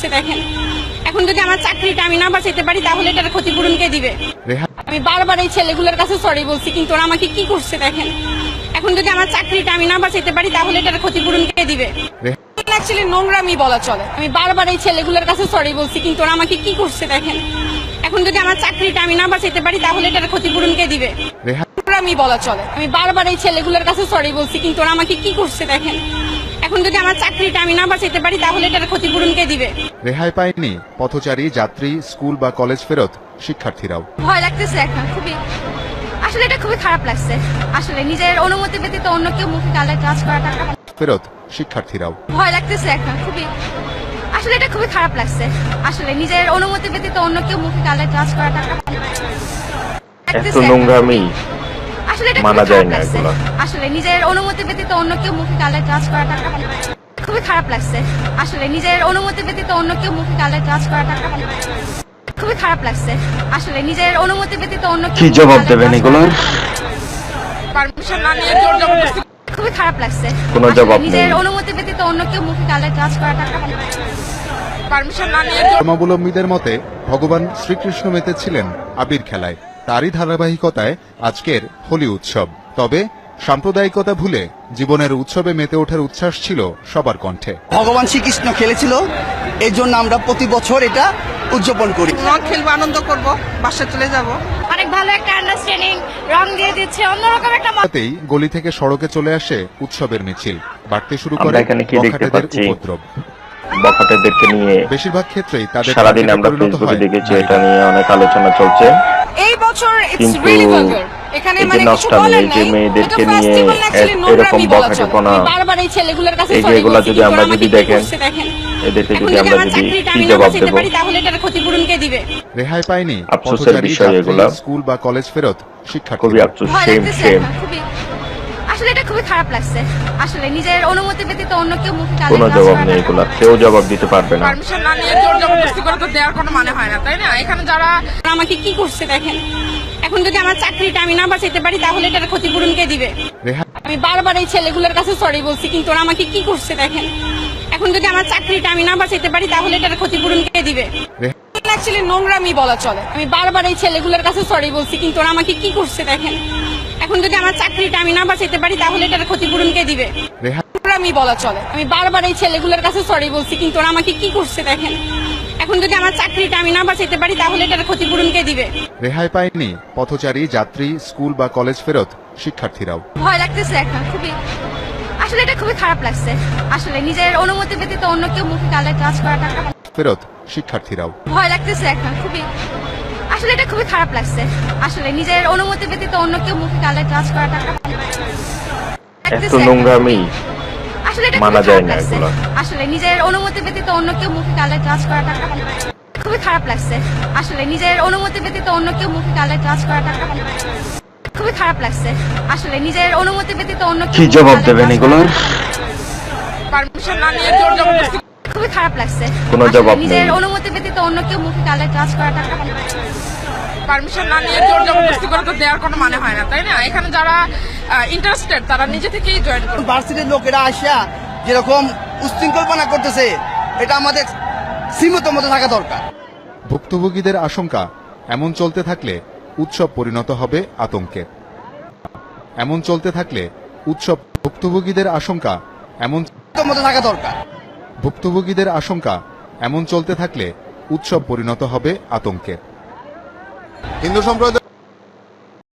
করছে দেখেন। এখন যদি আমার চাকরিটা আমি না বাঁচাইতে পারি তাহলে এটার ক্ষতিপূরণ কে দিবে? আমি বারবার এই ছেলেগুলোর কাছে সরি বলছি, কিন্তু ওরা আমাকে কি করছে দেখেন। এখন যদি আমার চাকরিটা আমি না বাঁচাইতে পারি তাহলে এটার ক্ষতিপূরণ কে দিবে? অ্যাকচুয়ালি নোংরামি বলা চলে। আমি বারবার এই ছেলেগুলোর কাছে সরি বলছি, কিন্তু ওরা আমাকে কি করছে দেখেন। এখন যদি আমার চাকরিটা আমি না বাঁচাইতে পারি তাহলে এটার ক্ষতিপূরণ কে দিবে? নোংরামি বলা চলে। আমি বারবার এই ছেলেগুলোর কাছে সরি বলছি, কিন্তু ওরা আমাকে কি করছে দেখেন। এখন যদি আমার চাকরিটা আমি না বাঁচাইতে পারি তাহলে এটার ক্ষতিপূরণ কে দিবে? রেহাই পায়নি পথচারী, যাত্রী, স্কুল বা কলেজ ফেরত শিক্ষার্থীরাও। ভয় লাগতেছে এখন খুবই, আসলে এটা খুবই খারাপ লাগছে। আসলে নিজের অনুমতি ব্যতীত অন্য কেউ মুখে গালে টাচ করাটা ফেরত শিক্ষার্থীরাও। ভয় লাগতেছে এখন খুবই, আসলে এটা খুবই খারাপ লাগছে। আসলে নিজের অনুমতি ব্যতীত অন্য কেউ মুখে গালে টাচ করাটা এত নোংরামি আসলে এটা মানা খুবই যায় খারাপ না লাগছে। এগুলা। আসলে নিজের অনুমতি ব্যতীত অন্য কেউ মুখে গালে টাচ করাটা খুবই খারাপ লাগছে। আসলে নিজের অনুমতি ব্যতীত অন্য কেউ মুখে গালে টাচ করাটা খুবই খারাপ লাগছে। আসলে নিজের অনুমতি ব্যতীত অন্য কেউ কি মুখে জবাব গালে দেবেন touch এগুলোর? পারমিশন না নিয়ে জোর জবরদস্তি খুবই খারাপ লাগছে। কোনো আসলে জবাব নিজের নেই। অনুমতি ব্যতীত অন্য কেউ মুখে গালে টাচ করাটা পারমিশন না নিয়ে ধর্মাবলম্বীদের মতে ভগবান শ্রীকৃষ্ণ মেতেছিলেন আবির খেলায়। তারই ধারাবাহিকতায় আজকের হোলি উৎসব। তবে সাম্প্রদায়িকতা ভুলে জীবনের উৎসবে মেতে ওঠার উচ্ছ্বাস ছিল সবার কণ্ঠে। ভগবান শ্রীকৃষ্ণ খেলেছিল, এই জন্য আমরা প্রতি বছর এটা উদযাপন করি। রং খেলবো, আনন্দ করব, বাসায় চলে যাব। অনেক ভালো একটা আন্ডারস্ট্যান্ডিং, রং দিয়ে দিচ্ছে, অন্যরকম একটা তাতেই গলি থেকে সড়কে চলে আসে উৎসবের মিছিল। বাড়তে শুরু আমরা করে এখানে কি দেখতে বখাটেদের পাচ্ছি? উপদ্রব। বখাটেদেরকে নিয়ে বেশিরভাগ ক্ষেত্রেই তাদের সারাদিন টার্গেটে আমরা পরিণত ফেসবুকে হয় দেখেছি, নারীরা। এটা নিয়ে অনেক আলোচনা চলছে। এই বছর ইটস কিন্তু রিয়েলি ভালগার। এখানে এই যে মানে কিছু নষ্টামি, বলার এই যে নাই। মেয়েদেরকে এটা নিয়ে festival actually এরকম নোংরামি বলা চলে। বখাটেপনা, আমি বারবার এই ছেলেগুলোর কাছে এই যে sorry এগুলা বলছি, যদি কিন্তু আমরা ওরা যদি আমাকে কি দেখেন, করছে দেখেন। এদেরকে এখন যদি আমরা আমার যদি চাকরিটা কি আমি না জবাব বাঁচাইতে দেব? পারি তাহলে এটার ক্ষতিপূরণ কে দিবে? রেহাই পায়নি আফসোসের পথচারী, বিষয় যাত্রী, এগুলা। স্কুল বা কলেজ ফেরত খুবই শিক্ষার্থীরা। আফসোস, ভয় সেম লাগতেছে সেম। এখন খুবই, আসলে এটা খুবই খারাপ লাগছে। আসলে নিজের অনুমতি ব্যতীত অন্য কেউ মুখে গালে কোনো টাচ জবাব করাটা নেই, এগুলা কেউ জবাব দিতে পারবে না। পারমিশন না নিয়ে জোর জবরদস্তি করে তো দেওয়ার কোনো মানে হয় না, তাই না? এখানে যারা আমাকে কি করছে দেখেন। এখন যদি আমার চাকরিটা আমি না বাঁচাইতে পারি তাহলে এটার ক্ষতিপূরণ কে দিবে? রেহাই আমি বারবার এই ছেলেগুলোর কাছে সরি বলছি, কিন্তু ওরা আমাকে কি করছে দেখেন। এখন যদি আমার চাকরিটা আমি না বাঁচাইতে পারি তাহলে এটার ক্ষতিপূরণ কে দিবে? অ্যাকচুয়ালি নোংরামি বলা চলে। আমি বারবার এই ছেলেগুলোর কাছে সরি বলছি, কিন্তু ওরা আমাকে কি করছে দেখেন। এখন যদি আমার চাকরিটা আমি না বাঁচাইতে পারি তাহলে এটার ক্ষতিপূরণ কে দিবে? রেহাই নোংরামি বলা চলে। আমি বারবার এই ছেলেগুলোর কাছে সরি বলছি, কিন্তু ওরা আমাকে কি করছে দেখেন। এখন যদি আমার চাকরিটা আমি না বাঁচাইতে পারি তাহলে এটার ক্ষতিপূরণ কে দিবে? রেহাই পায়নি পথচারী, যাত্রী, স্কুল বা কলেজ ফেরত শিক্ষার্থীরাও। ভয় লাগতেছে এখন খুবই, আসলে এটা খুবই খারাপ লাগছে। আসলে নিজের অনুমতি ব্যতীত অন্য কেউ মুখে গালে টাচ করাটা ফেরত শিক্ষার্থীরাও। ভয় লাগতেছে এখন খুবই, আসলে এটা খুবই খারাপ লাগছে। আসলে নিজের অনুমতি ব্যতীত অন্য কেউ মুখে গালে টাচ করাটা এত নোংরামি আসলে এটা মানা খুবই যায় খারাপ না লাগছে। এগুলা। আসলে নিজের অনুমতি ব্যতীত অন্য কেউ মুখে গালে টাচ করাটা খুবই খারাপ লাগছে। আসলে নিজের অনুমতি ব্যতীত অন্য কেউ মুখে গালে টাচ করাটা খুবই খারাপ লাগছে। আসলে নিজের অনুমতি ব্যতীত অন্য কেউ কি মুখে জবাব গালে দেবেন touch এগুলোর? পারমিশন না নিয়ে জোর জবরদস্তি খুবই খারাপ লাগছে। কোনো আসলে জবাব নিজের নেই। অনুমতি ব্যতীত অন্য কেউ মুখে গালে টাচ করাটা পারমিশন না নিয়ে জোর জবরদস্তি করে তো দেওয়ার কোনো মানে হয় না, তাই না? এখানে যারা ইন্টারেস্টেড তারা নিজে থেকেই জয়েন করবে। ভার্সিটির লোকেরা আসিয়া যেরকম উশৃঙ্খলপনা করতেছে, এটা আমাদের সীমিত মতো থাকা দরকার। ভুক্তভোগীদের আশঙ্কা, এমন চলতে থাকলে উৎসব পরিণত হবে আতঙ্কে। এমন চলতে থাকলে উৎসব ভুক্তভোগীদের আশঙ্কা, সীমিত মতো থাকা দরকার। ভুক্তভোগীদের আশঙ্কা এমন চলতে থাকলে উৎসব পরিণত হবে আতঙ্কে। হিন্দু সম্প্রদায়